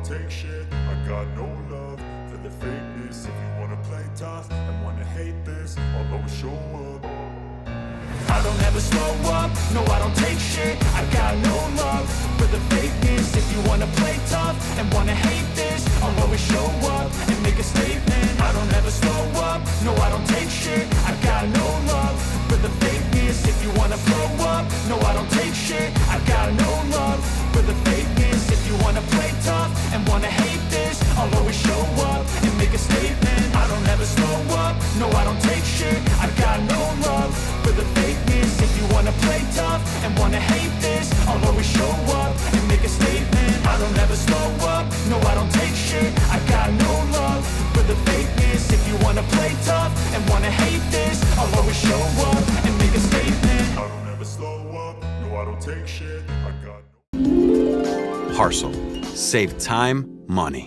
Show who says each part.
Speaker 1: don't take shit. I got no love for the fakeness. If you wanna play tough and wanna hate this, I'll always show up.
Speaker 2: I don't ever slow up, no I don't take shit. I got no love for the fakeness. If you wanna play tough and wanna hate this, I'll always show up and make a statement. I don't ever slow up, no I don't take shit. I got no love for the fakeness. If you wanna blow up, no I don't take shit. I got no love for the fakeness. If you wanna play tough and wanna hate this, I'll always show up and make a statement. I don't ever slow up, no I don't take shit. I got no love for the fakeness. If you wanna play tough and wanna hate this, I'll always show up and make a statement. I don't ever slow up, no I don't take shit. I got no love for the fakeness. If you wanna play tough and wanna hate this, I'll always show up and make a statement.
Speaker 1: I don't ever slow up, no I don't take shit. I got no
Speaker 3: HARSLE. Save time, money.